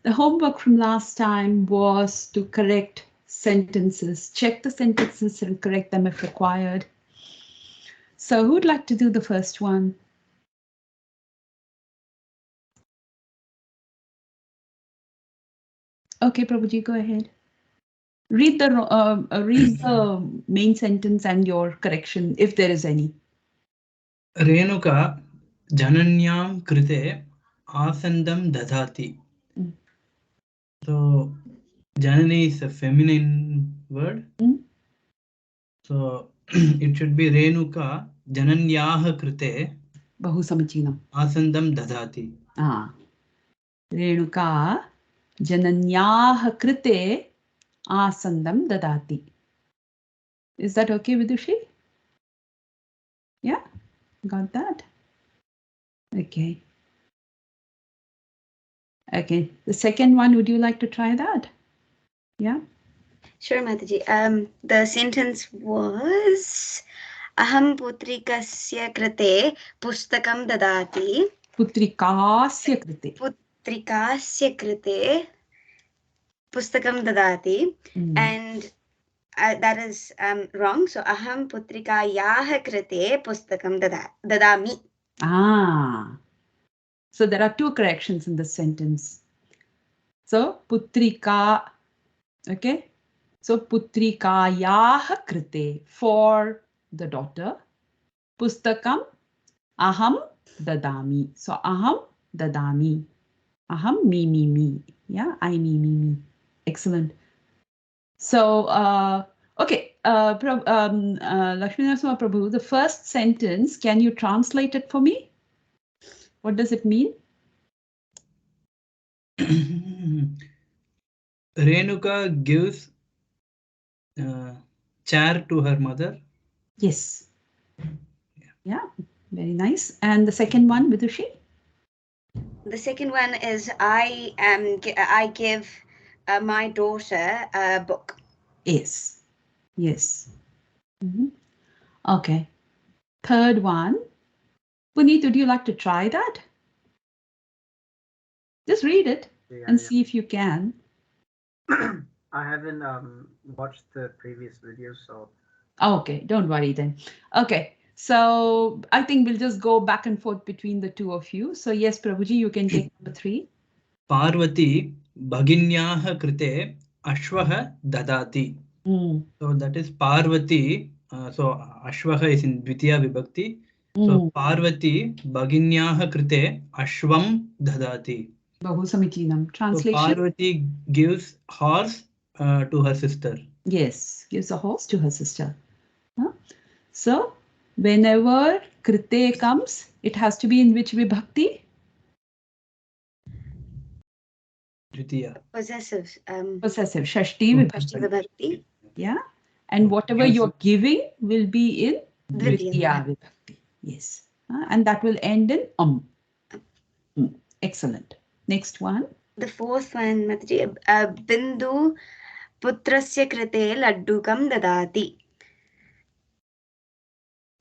the homework from last time was to correct sentences, check the sentences and correct them if required. So who'd like to do the first one? Okay, Prabhuji, go ahead. Read the main sentence and your correction, if there is any. Renuka jananyam krite asandam dadati. So janani is a feminine word. So it should be Renuka jananyaha krite Bahu samichinam. asandam dadati. Renuka jananyaha krite asandam dadati. Is that okay, Vidushi? Yeah, got that? Okay. Okay, the second one, would you like to try that? Yeah. Sure, Mataji. The sentence was Aham putrikasya krite pustakam dadati. Putrikasya krite. Putrikasya krite pustakam dadati. And that is wrong. So aham putrikayaha krite pustakam dadami. So there are two corrections in this sentence. So putrika, okay. So putrikayaha krite, for the daughter. Pustakam aham dadami. So aham dadami. Aham me. Yeah, I me. Excellent. So okay, Lakshminarasimha Prabhu, the first sentence, can you translate it for me? What does it mean? Renuka gives chair to her mother. Yes. Yeah, very nice. And the second one, Vidushi? The second one is I give my daughter a book. Yes. Okay. Third one, Puneet, would you like to try that? Just read it and see if you can. I haven't watched the previous videos, so. Okay, don't worry then. Okay, so I think we'll just go back and forth between the two of you. So yes, Prabhuji, you can take number 3. Parvati bhaginyaha krite ashvaha dadati. So that is Parvati. So ashvaha is in Dvitiya Vibhakti. So Parvati bhaginyaha krite ashvam dadati. Bahu samichinam. Translation. So Parvati gives horse to her sister. Yes, gives a horse to her sister. So whenever krite comes, it has to be in which vibhakti? Dvitiya. Possessive. Possessive. Shashti vibhakti. Yeah. And whatever you're giving will be in Dvitiya vibhakti. Yes. And that will end in Excellent. Next one. The fourth one, Mataji, Bindu putrasya krite laddukam dadati.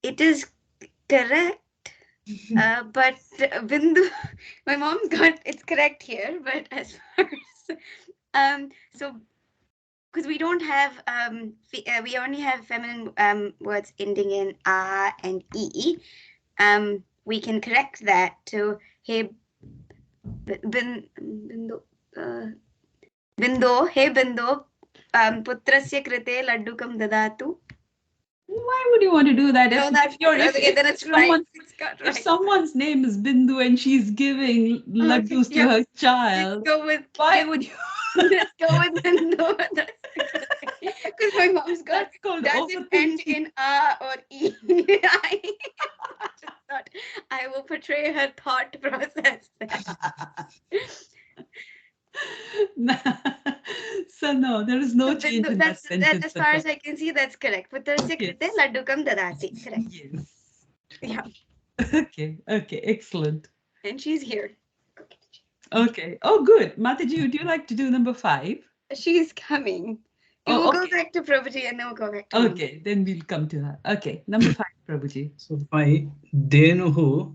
It is correct, but Bindu, my mom's got it's correct here, but as far as so because we don't have we only have feminine words ending in a and e. We can correct that to hey Bindu putrasya krite laddukam dadatu. Why would you want to do that? No, that's then it's right. If someone's name is Bindu and she's giving laddus to her child, why would you? Let's go with Bindu. Because my mom's got doesn't end in a or e. I will portray her thought process. So no, there is no change in that sentence. As far as I can see, that's correct. Putrasya krite laddukam dadati. Correct. Yes. Yeah. Okay, excellent. And she's here. Okay. Oh, good. Mataji, would you like to do number 5? She's coming. We'll go back to Prabhuji and then we'll go back to Okay, then we'll come to her. Okay, number 5, Prabhuji. So 5, Denuhu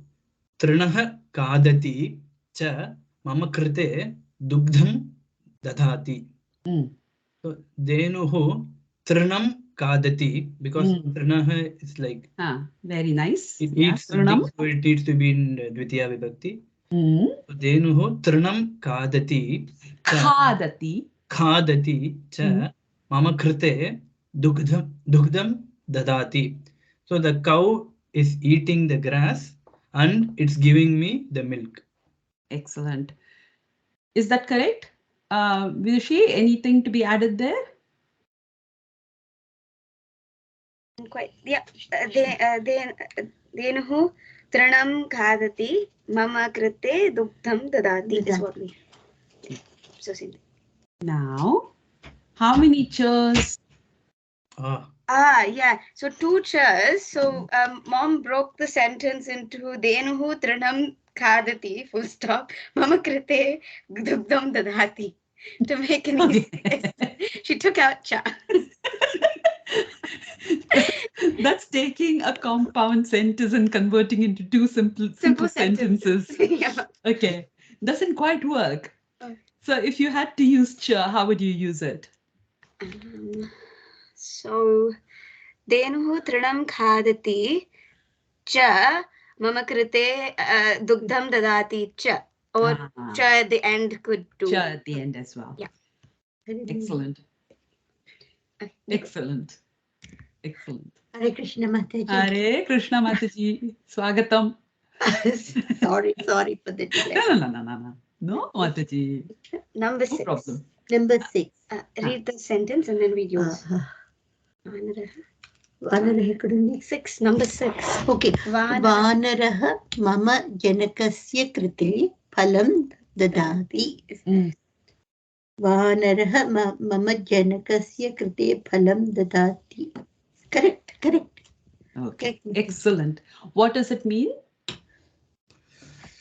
trinaha kadati cha mama krite dugdham dadati. So Denuhu Trinam Kadati, because Trinaha is like very nice. it eats something, so it needs to be in Dvitiya Vibhakti. So Denuhu Trinam Kadati. Khadati cha mama krite dugdham dadati. So the cow is eating the grass and it's giving me the milk. Excellent. Is that correct? Vidushi, anything to be added there? Quite, yeah. Denuhu Trinam Khadati Mama Krite Dugdham Dadati is what we. So same. Now, how many chairs? Yeah. So 2 chairs. So mom broke the sentence into Denuhu Trinam Khadati, full stop, Mama Krite Dugdham Dadati. To make an easy she took out cha. That's taking a compound sentence and converting into 2 simple sentences. Yeah. Okay, doesn't quite work. So if you had to use cha, how would you use it? So Denuhu Trinam Khadati cha Mama Krite Dugdham Dadati cha. Or cha at the end could do. Cha at the end as well. Yeah. Excellent. Excellent. Excellent. Hare Krishna Mataji. Hare Krishna Mataji. Swagatam. Sorry for the delay. No, Mataji. Number 6. No problem. Number 6. Read the sentence and then read yours. Vanarah couldn't 6. Number 6. Okay. Vanarah mama janakasya krite phalam dadati. Vanarah mama janakasya krite phalam dadati. Correct. Okay. Excellent. What does it mean?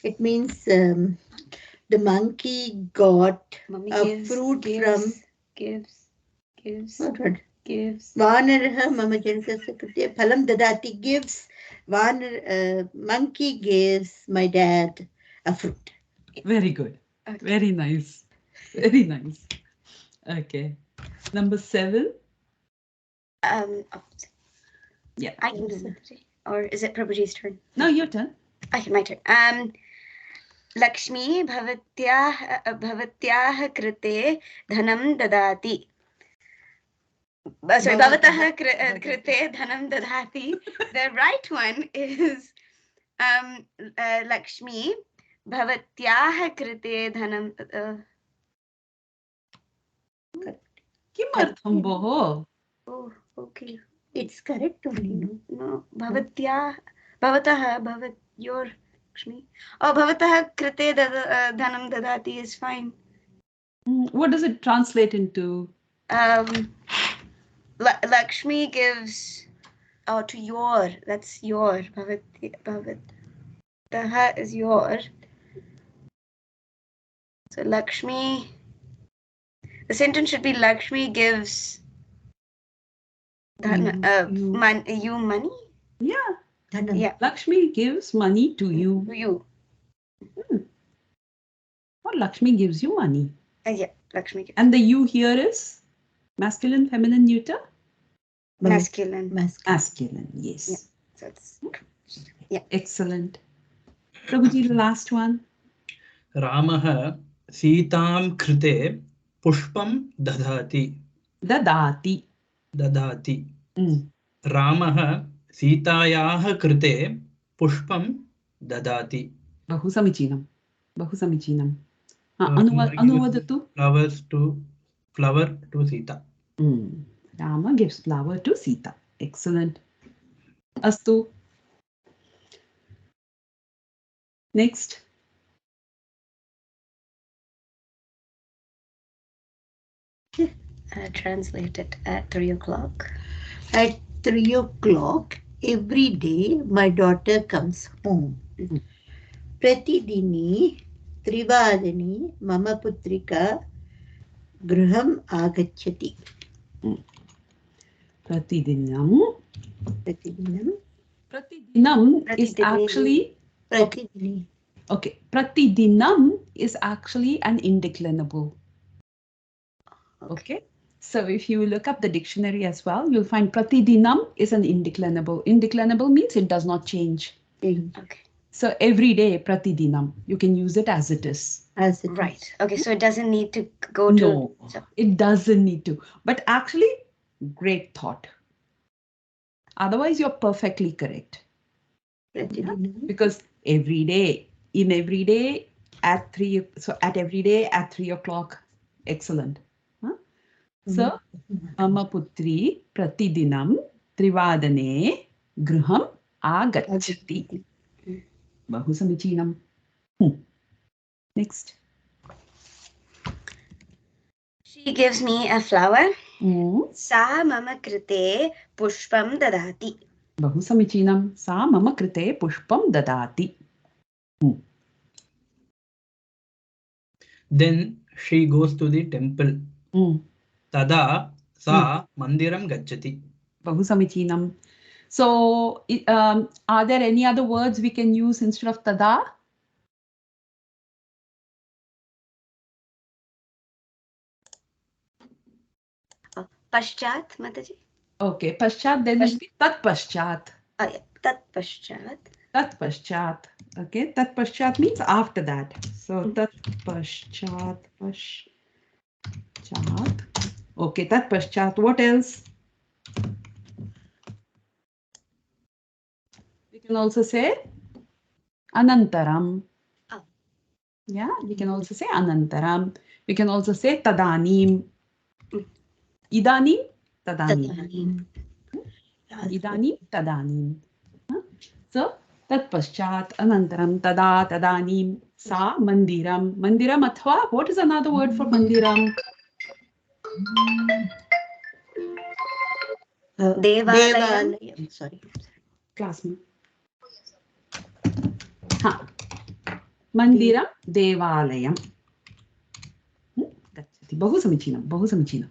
It means the monkey got a fruit from Gives. Vanarah mama janakasya krite phalam dadati gives. Monkey gives my dad a fruit. Very good. Okay. Very nice. Very nice. Okay. Number 7. Yeah. I can do it. Or is it Prabhuji's turn? No, your turn. Okay, my turn. Lakshmi bhavatyah krite dhanam dadati. Sorry, bhavatah krite dhanam dadati. The right one is Lakshmi bhavatyah krite dhanam. Kimartham boho? Oh, okay. It's correct only, no? No, bhavatah, your Lakshmi. Oh, bhavatah krite dhanam dadati is fine. What does it translate into? Lakshmi gives to your. That's your. Bhavatah is your. So Lakshmi. The sentence should be Lakshmi gives you money. Yeah. Dhanam. Yeah. Lakshmi gives money to you. To you. Or Lakshmi gives you money. Yeah, Lakshmi gives. And the you here is masculine, feminine, neuter? Masculine. Masculine, yes. Yeah. So it's, yeah. Excellent. Prabhuji, the last one. Ramaha Sitam Krite Pushpam Dadati. Dadati. Ramaha Sitayaha Krite Pushpam Dadati. Bahu samichinam. Anuvadatu. Flower to Sita. Rama gives flower to Sita. Excellent. Astu. Next. Translate it at 3 o'clock. At 3 o'clock every day my daughter comes home. Pratidini Trivadani Mama Putrika Graham Agachati. Pratidinam Pratidinam is actually Pratidini. Okay, pratidinam is actually an indeclinable. Okay. So if you look up the dictionary as well, you'll find pratidinam is an indeclinable. Indeclinable means it does not change. Okay. So every day, pratidinam, you can use it as it is. As it Right. is. Okay. So it doesn't need to go No, to. So, it doesn't need to. But actually, great thought. Otherwise, you're perfectly correct. Pratidinam. Because every day, in every day at 3, so at every day at 3 o'clock, excellent. Huh? So, mama putri pratidinam trivadane griham agachati. Bahu samichinam. Next. she gives me a flower. Mm. Sa mama krite pushpam dadati. Bahu samichinam. Sa mama krite pushpam dadati. Then she goes to the temple. Mm. Tada sa mandiram gachati. Bahu samichinam. So, are there any other words we can use instead of tada? Paschat, Mataji. Okay, paschat, then it will be tat paschat. Oh, yeah. Tat paschat. Tat paschat. Okay, tat paschat means after that. So, tat paschat, paschat. Okay, tat paschat. What else? We can also say anantaram. Oh. Yeah, we can also say anantaram. We can also say tadanim. Idanim, tadanim. Idanim, tadanim. So, tat paschat, anantaram, tada, tadanim, sa, mandiram. Mandiram athva, what is another word for mandiram? Devalayam. Sorry. Classmate. Ha. Mandiram, devalayam. Gachati. Bahu samichinam, bahu samichinam.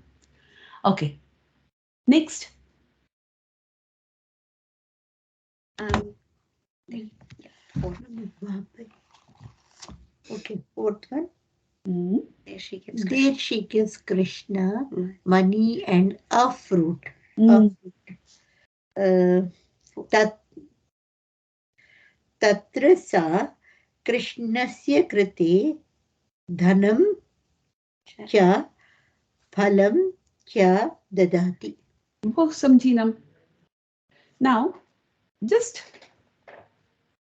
Okay. Next. Okay, fourth one. There she gives There she gives Krishna money and a fruit. Tatra sa Krishnasya krite dhanam cha phalam cha dadati. Bahu samichinam. Now, just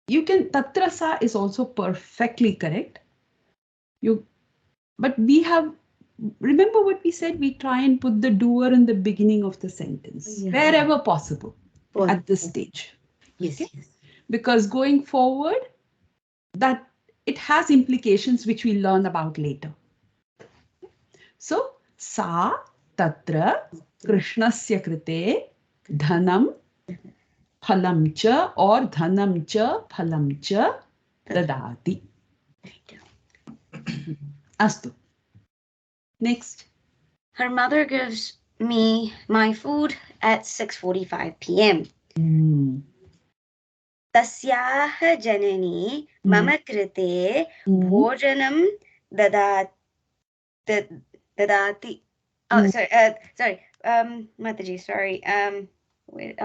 you can tatrasa is also perfectly correct. But we have, remember what we said, we try and put the doer in the beginning of the sentence wherever possible at this stage. Yes, Okay? yes. Because going forward, that it has implications which we learn about later. So, sa tatra krishnasya krite dhanam phalam cha or dhanam cha phalam cha dadati. Astu. Next. Her mother gives me my food at 6:45 p.m. Tasyaha janani mama krite bhojanam dadati. Oh, sorry. Mataji, sorry. Wait.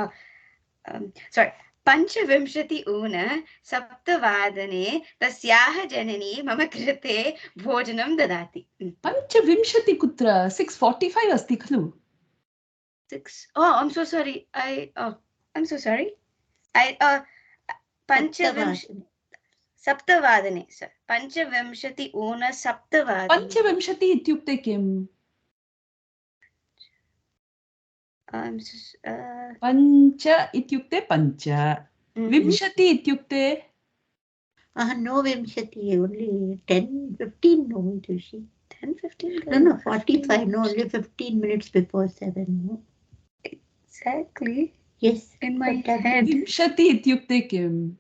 Sorry. Panchavimshati una saptavadane tasyaha janani mama krite bhojanam dadati. Panchavimshati kutra 6:45 asti khalu. 6. Oh, I'm so sorry. I'm so sorry. Panchavimshati saptavadane, sir. Panchavimshati una saptavadane. Panchavimshati ityukte kim? Pancha ityukte pancha. Vimshati ityukte? No Vimshati, only 10, 15, no, Tushi. 10, 15? No, 45, no, only 15 minutes before 7, no. Exactly. Yes. In my head. Vimshati ityukte kim?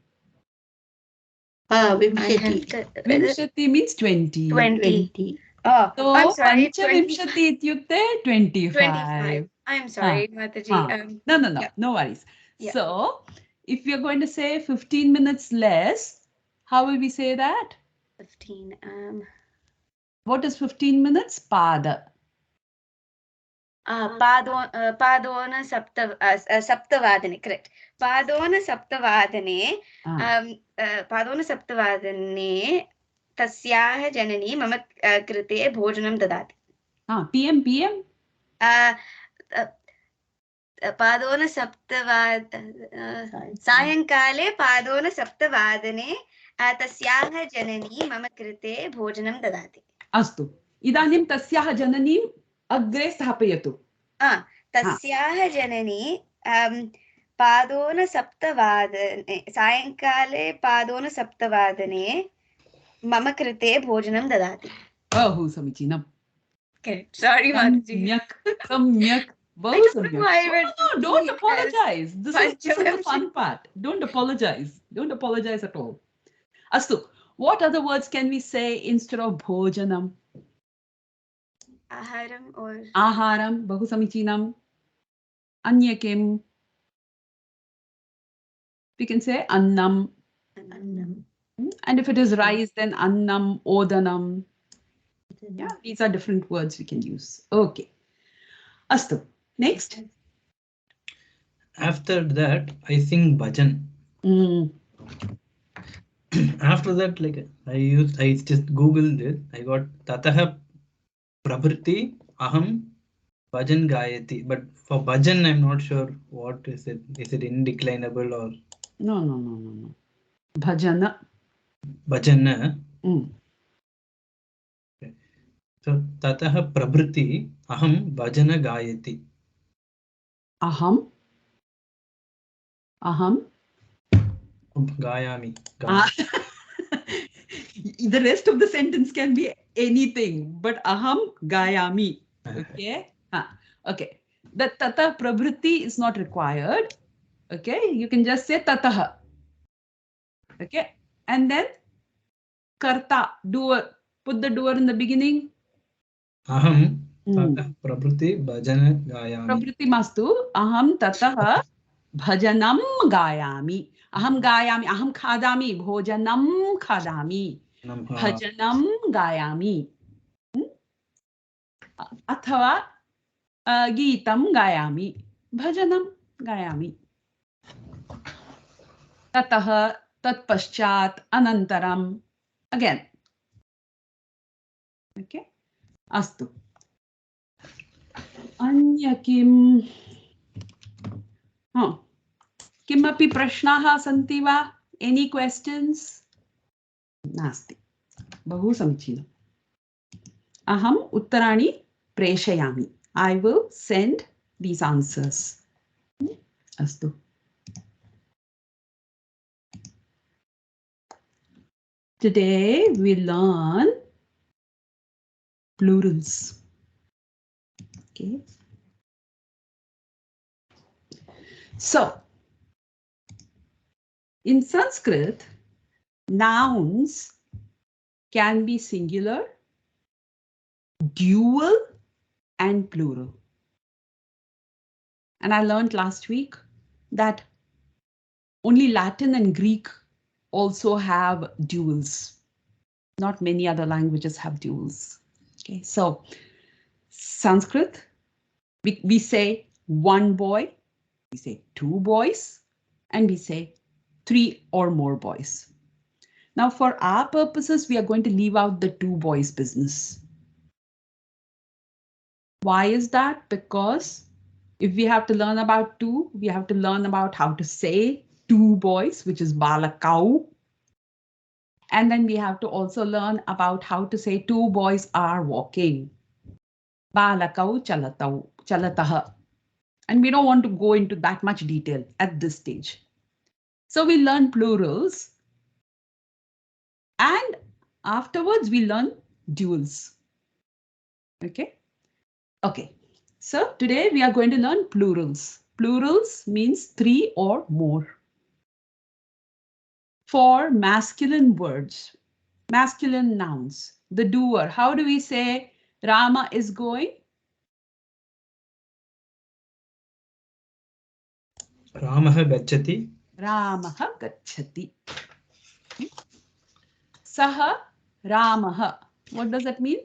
Vimshati. Vimshati means 20. 20. Oh, So, I'm sorry. Panchavimshati ityukte 25. 25. I'm sorry, Mataji. No worries. Yeah. So, if you're going to say 15 minutes less, How will we say that? 15. What is 15 minutes? Pada. Padona Saptavadane, correct. Padona Saptavadane, Padona Saptavadane, Tasyaha Janani, Mama Krite, Bhojanam Dadati. PM, PM? पादोन सायङ्काले पादोन सप्तवादने तस्याः जननी मम कृते भोजनं ददाति. अस्तु. इदानीं तस्याः जननीम् अग्रे स्थापयतु. तस्याः जननी पादोन सप्तवादने सायङ्काले पादोन सप्तवादने मम कृते भोजनं ददाति. बहु समीचीनम्. Sorry, सम्यक्, सम्यक्. I don't know why no, don't apologize. This is the fun part. Don't apologize. Don't apologize at all. Astu, what other words can we say instead of bhojanam? Aharam or Aharam, bahu samichinam. Anya kim? We can say annam. Annam. And if it is rice, then annam, odanam. Yeah, these are different words we can use. Okay. Astu. Next. After that, I sing bhajan. After that, like I just googled it. I got Tataha Prabhriti Aham Bhajan Gayati. But for bhajan, I'm not sure what is it. Is it indeclinable or? No. Bhajana. Bhajana. Okay. So Tataha Prabhriti Aham Bhajana Gayati. Aham. Gayami. The rest of the sentence can be anything, but aham gayami. Okay. Okay. The tata prabhriti is not required. Okay. You can just say tataha. Okay. And then karta, doer. Put the doer in the beginning. Aham Tataha Prabhriti Bhajana Gayami. Prabhriti mastu. Aham tataha bhajanam gayami. Aham gayami. Aham khadami. Bhojanam khadami. Bhajanam gayami. अथवा गीतं गायामि. भजनं गायामि. ततः तत्पश्चात् अनन्तरम्. Again. Okay. अस्तु. अन्य किम्? किमपि प्रश्नाः सन्ति वा? Any questions? नास्ति. बहु समीचीनम्. अहम् उत्तराणि प्रेषयामि. I will send these answers. Astu. Today we learn plurals. Okay. So, in Sanskrit, nouns can be singular, dual, and plural. And I learned last week that only Latin and Greek also have duals. Not many other languages have duals. Okay, so Sanskrit, we say one boy, we say two boys, and we say three or more boys. Now, for our purposes, we are going to leave out the two boys business. Why is that? Because if we have to learn about two, we have to learn about how to say two boys, which is balakau. And then we have to also learn about how to say two boys are walking. Balakau chalataha. And we don't want to go into that much detail at this stage. So we learn plurals. And afterwards, we learn duals. Okay. Okay. So today we are going to learn plurals. Plurals means three or more. For masculine words, masculine nouns, the doer, how do we say Rama is going? Ramaha gacchati. Ramaha gacchati. Saha Ramaha. What does that mean?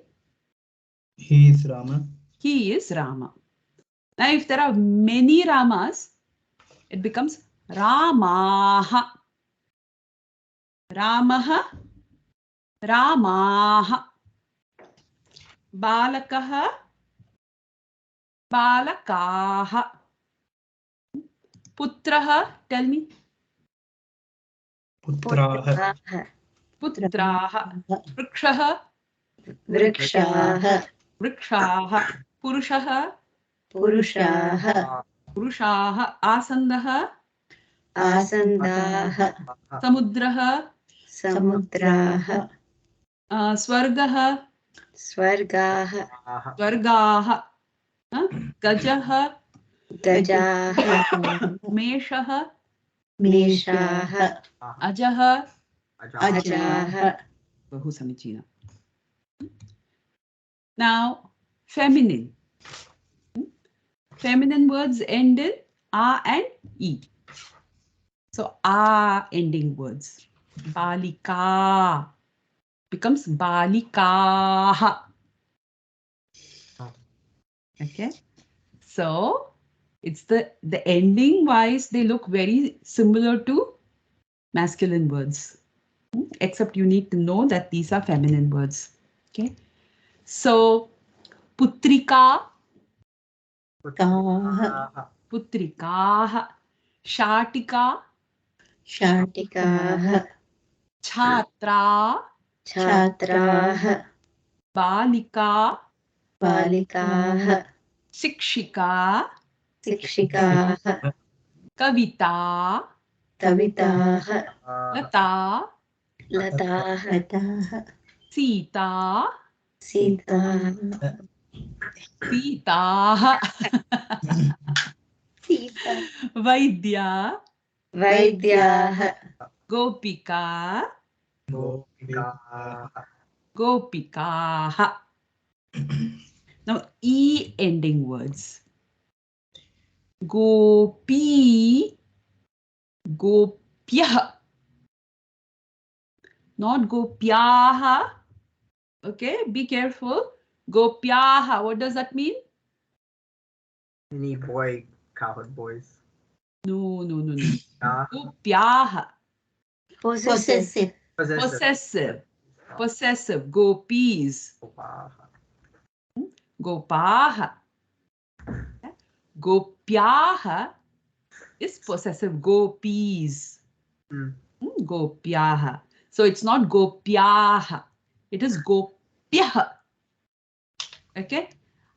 He is Rama. He is Rama. Now, if there are many Ramas, it becomes Ramaha. Ramaha. Ramaha. Balakaha. Balakaha. Putraha. Tell me. Putraha. Putraha. Vrikshaha. Vrikshaha. Vrikshaha. Purushaha. Purushaha. Purushaha. Asandaha. Asandaha. Samudraha. Samudraha. Swargaha. Swargaha. Swargaha. Gajaha. Gajaha. Meshaha. Meshaha. Ajaha. Ajaha. Bahu Samicina. Now, feminine. Feminine words end in A and E. So, A ending words. Balika becomes balikaha. Okay. So, it's the ending wise, they look very similar to masculine words. Except you need to know that these are feminine words. Okay. So, putrika. Putrikaha. Shatika. Shatikaha. Chhatra. Chhatraha. Balika. Balikaha. Shikshika. Shikshikaha. Kavita. Kavitaha. Lata. Lataha. Sita. Sitaha. Sitaha. Sita. Vaidya. Vaidyaha. Gopika. Gopikaha. Now, E ending words. Gopi. Gopyah. Not gopyaha. Okay, be careful. Gopyaha. What does that mean? Any boy, cowherd boys. No. Gopyaha. Possessive. Possessive. Gopis. Gopaha. Gopyaha is possessive. Gopis. Gopyaha. So it's not gopyaha. It is gopyaha. Okay.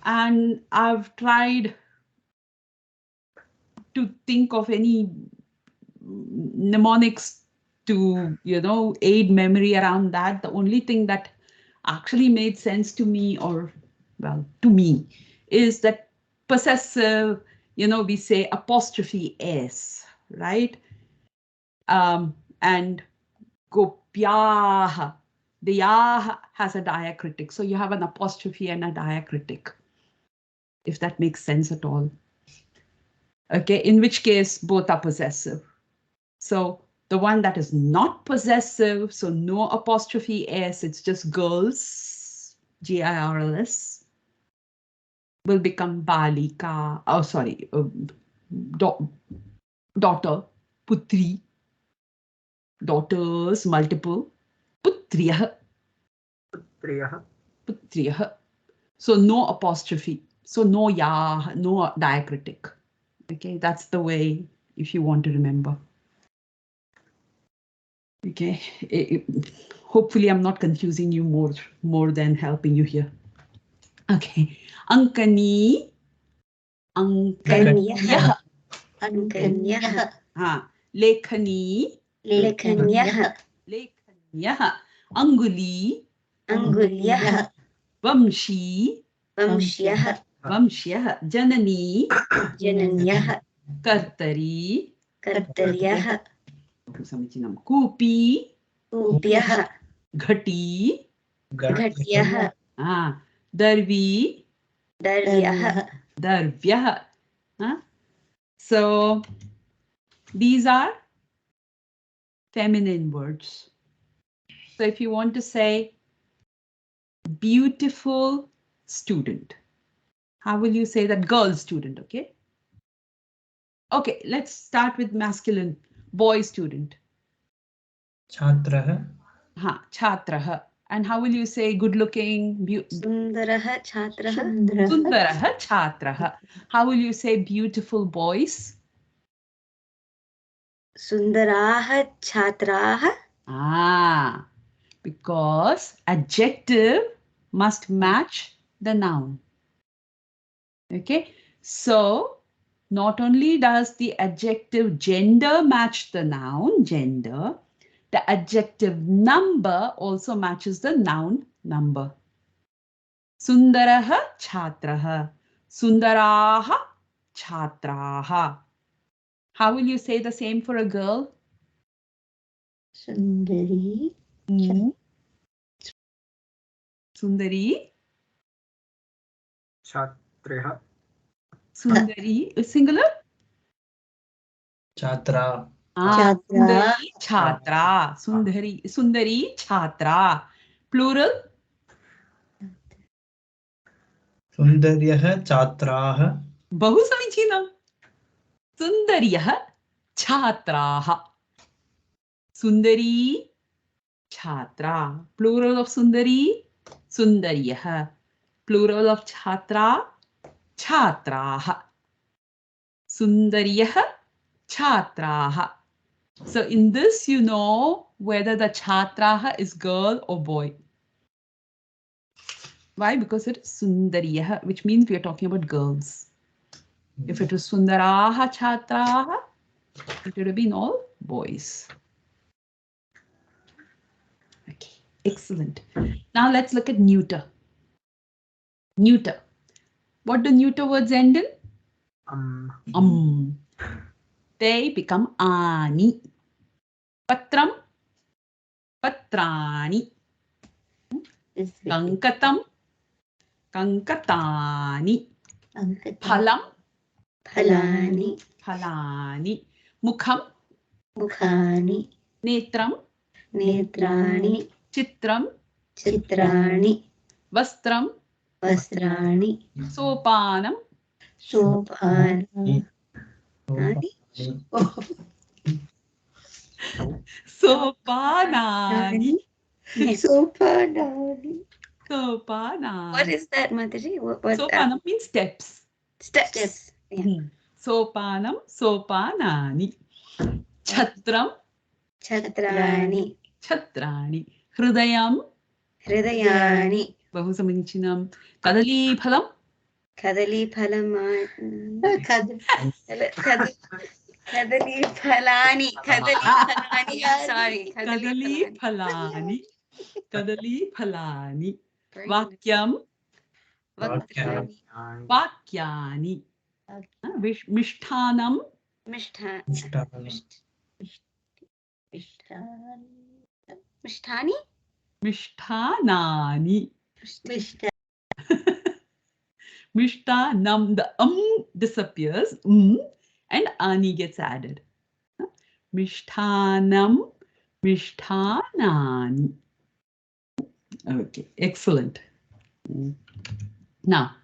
And I've tried to think of any mnemonics to, aid memory around that. The only thing that actually made sense to me, to me, is that possessive, we say apostrophe S, right? And gopyaha, the yah has a diacritic. So you have an apostrophe and a diacritic, if that makes sense at all. Okay, in which case both are possessive. So the one that is not possessive, so no apostrophe S, it's just girls, Girls, will become balika. Oh, sorry, daughter, putri, daughters, multiple, putriyah. So no apostrophe, so no ya, no diacritic. Okay, that's the way if you want to remember. Okay, hopefully I'm not confusing you more than helping you here. Okay, Ankani. Ankanyah. Lekhani. Anguli. Vamshi. Janani. Kartari. Kupi. Ghati. Darvi. Darvyah. So these are feminine words. So if you want to say beautiful student, how will you say that? Girl student, okay? Okay, let's start with masculine. Boy student. Chhatrah. Chhatrah. And how will you say good looking? Sundarah Chhatrah. Sundarah Chhatrah. How will you say beautiful boys? Sundarah Chhatrah. Because adjective must match the noun. Okay, so not only does the adjective gender match the noun gender, the adjective number also matches the noun number. Sundarah Chhatrah. Sundaraha Chhatraha. How will you say the same for a girl? Sundari. Sundari. Chhatriha. Sundari. Singular? Chhatra. Chhatra. Sundari Chhatra. Sundari Chhatra. Plural? Sundaryah Chhatrah. Bahu samichinam. Sundariyah Chhatraha. Sundari Chhatra. Plural of Sundari? Sundariyah. Plural of Chhatra? Chhatraha. Sundariyah Chhatraha. So in this, you know whether the Chhatraha is girl or boy. Why? Because it is Sundariyah, which means we are talking about girls. If it was Sundaraha Chhatraha, it would have been all boys. Okay, excellent. Now let's look at neuter. Neuter. What do neuter words end in? They become ani. Patram, patrani. Kankatam, kankatani. Phalam, Phalani. phalani. Mukham, Mukhani. netram, Netrani. chitram, Chitrani. vastram, Vastrani. sopanam, Sopanani. sopanani. Sopanani. Sopanani. What is that, Mataji? What Sopanam means steps. Steps. Yeah. Sopanam, sopanani. Chatram, Chatrani. chatrani. Hrudayam, Hridayani. bahu samichinam. Kadali phalam, Kadali Phalam. Kadali Phalani. Kadali Phalani. I'm sorry. kadali phalani. Kadali phalani. Vakyam, Vakyam. vakyani. Mishthanam, Mishtani? mishthanani. Mishtanam, the disappears, and ani gets added. Mishtanam, mishthanani. Okay, excellent. Now,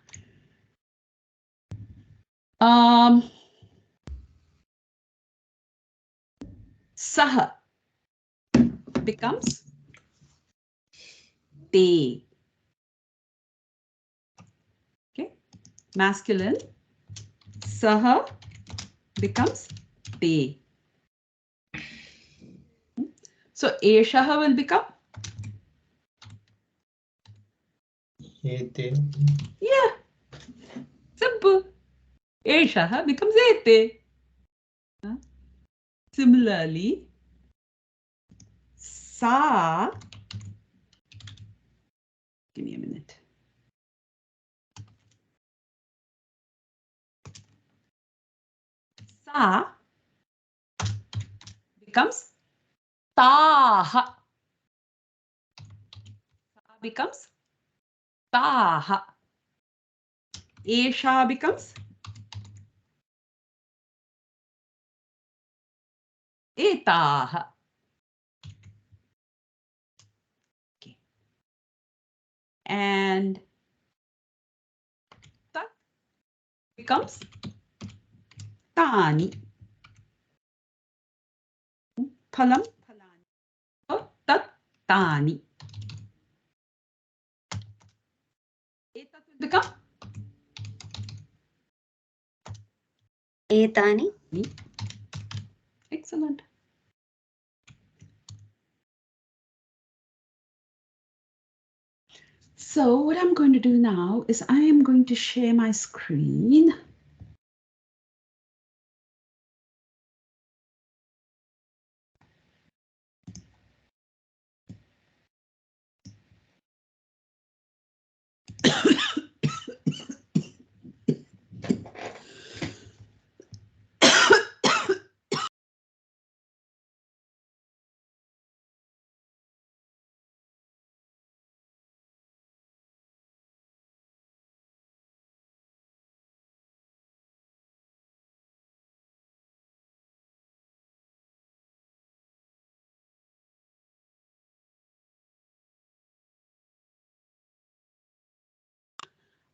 saha becomes te. Okay, masculine. Saha becomes te. So eshaha will become Ete. yeah, simple. Eshaha becomes ete. Similarly, sa. Give me a minute. Sa becomes taha. Sa becomes taha. Esha becomes etaha. and tat becomes tani. Phalam phalani. So tat tani. Etat will become etani. Excellent. So what I'm going to do now is I am going to share my screen.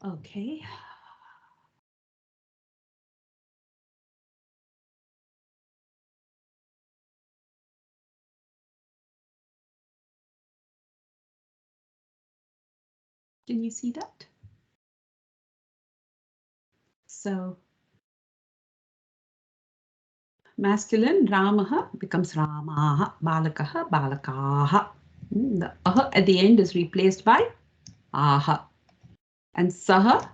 Okay. Can you see that? So masculine Ramaha becomes Ramaha, Balakaha, Balakaha. The aha at the end is replaced by aha. And saha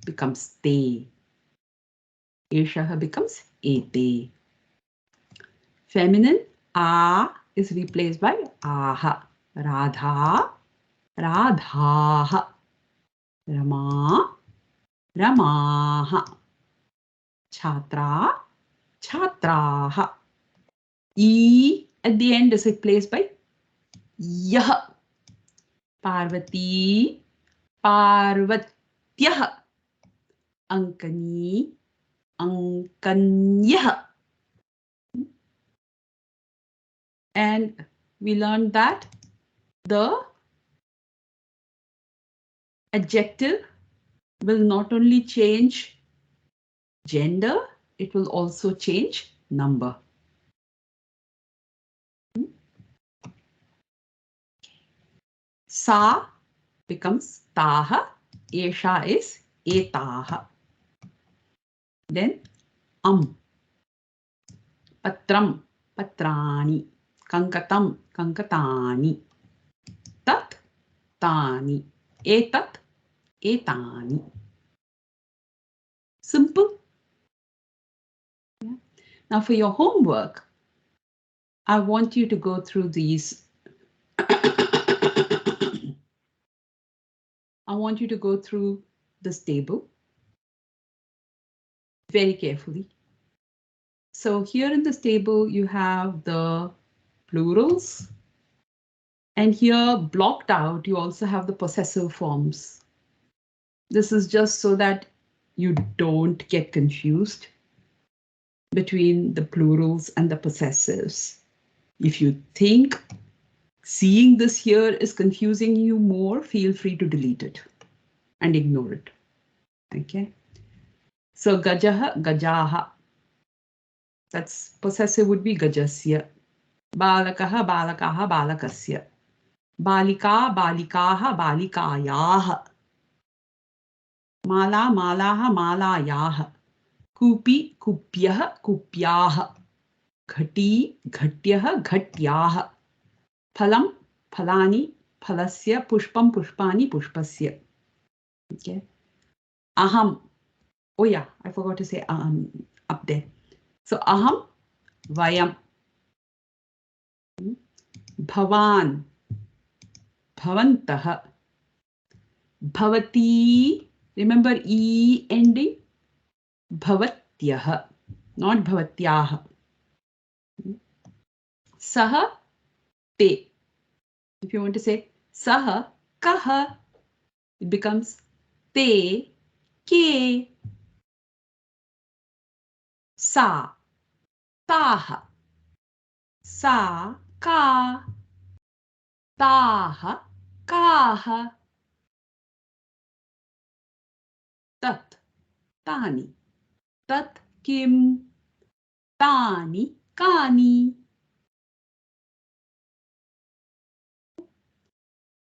becomes te. Eshaha becomes ete. Feminine a is replaced by aha. Radha, Radhaha. Rama, Ramaha. Chhatra, Chhatraha. E at the end is replaced by yah. Parvati, Parvatyah. Ankani, Ankanyah. And we learned that the adjective will not only change gender, it will also change number. Sa becomes taha, esha is etaha. Then patram, patrani, kankatam, kankatani, tat, tani, etat, etani. Simple. Yeah. Now for your homework, I want you to go through these. I want you to go through this table very carefully. So here in this table, you have the plurals. And here blocked out, you also have the possessive forms. This is just so that you don't get confused between the plurals and the possessives. If you think seeing this here is confusing you more, feel free to delete it and ignore it. Okay. So gajaha, gajaha. That's possessive would be gajasya. Balakaha, balakaha, balakasya. Balika, balikaha, balikayah. Mala, malaha, malayah. Kupi, kupyah, kupyah. Ghati, ghatyah, ghatyah. Phalam, phalani, phalasya. Pushpam, pushpani, pushpasya. Okay. Aham. Oh yeah, I forgot to say up there. So aham, vayam. Bhavan, bhavantah. Bhavati, remember E ending? Bhavatyah, not bhavatyah. Saha, te. If you want to say saha, kaha, it becomes te, ke. Sa, taha. Sa, ka. Taha, kaha. tat, tani. Tat kim, tani, kani.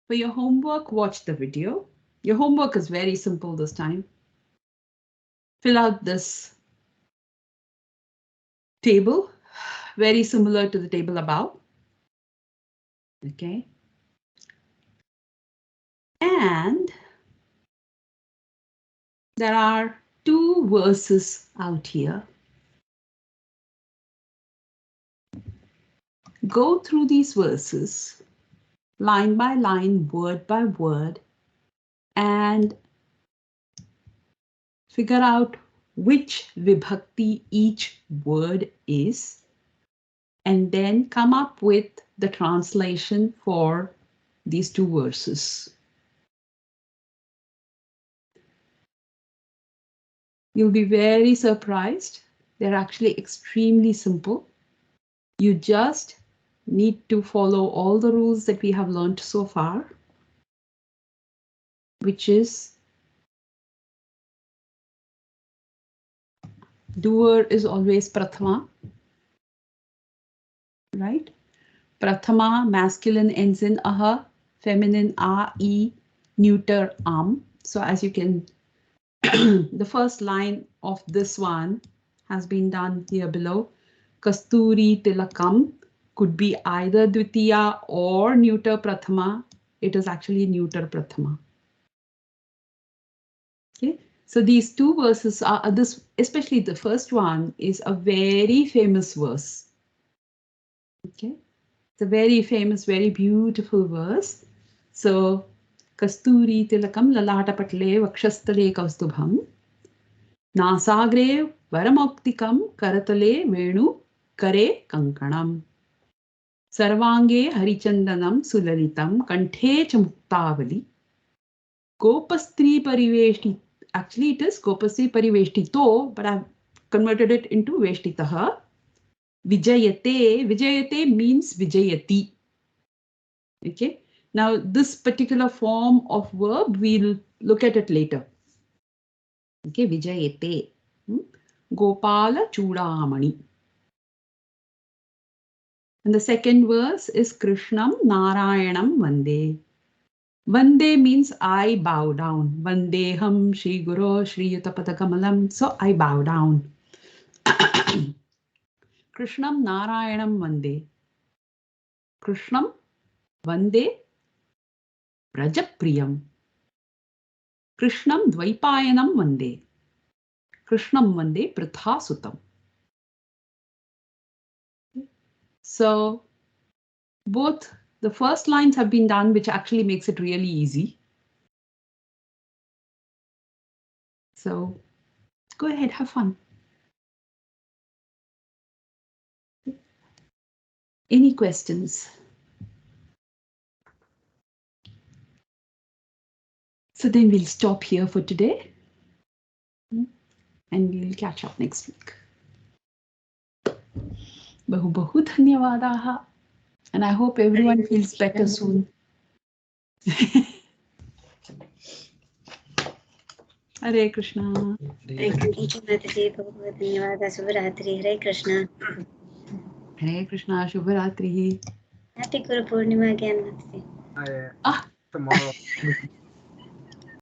For your homework, watch the video. Your homework is very simple this time. Fill out this table, very similar to the table above. Okay. And there are 2 verses out here. Go through these verses line by line, word by word, and figure out which vibhakti each word is, and then come up with the translation for these 2 verses. You'll be very surprised. They're actually extremely simple. You just need to follow all the rules that we have learned so far, which is doer is always prathama, right? Prathama, masculine ends in aha, feminine a, e, neuter am. So as you can, the first line of this one has been done here below. Kasturi tilakam could be either dvitiya or neuter prathama. It is actually neuter prathama. Okay, so these 2 verses are this, especially the first one is a very famous verse. Okay, it's a very famous, very beautiful verse. So Kasturi tilakam lalata patle vakshastale kaustubham nasagre varamoktikam karatale venu kare kankanam sarvange harichandanam sulalitam kanthe cha muktavali gopastri pariveshti. Actually it is gopastri pariveshtito, but I've converted it into veshtitaha. Vijayate. Vijayate means vijayati. Okay. Now this particular form of verb, we'll look at it later. Okay, vijayate. Gopala chudamani. And the second verse is Krishnam Narayanam Vande. Vande means I bow down. Vandeham Shri Guru Shri Yutapada Kamalam. So I bow down. Krishnam Narayanam Vande. Krishnam Vande Brajapriyam. Krishnam Dvaipayanam Vande. Krishnam Vande Prathasutam. So both the first lines have been done, which actually makes it really easy. So go ahead, have fun. Any questions? So then we'll stop here for today. And we'll catch up next week. Bahu bahu dhanyawadaha. And I hope everyone feels better soon. Hare Krishna. Hare Krishna, Mataji, Bhagavad Dhanyawada, Subharatri, Hare Krishna. Hare Krishna, Shubharatri. Happy Guru Purnima again, Mataji. Tomorrow.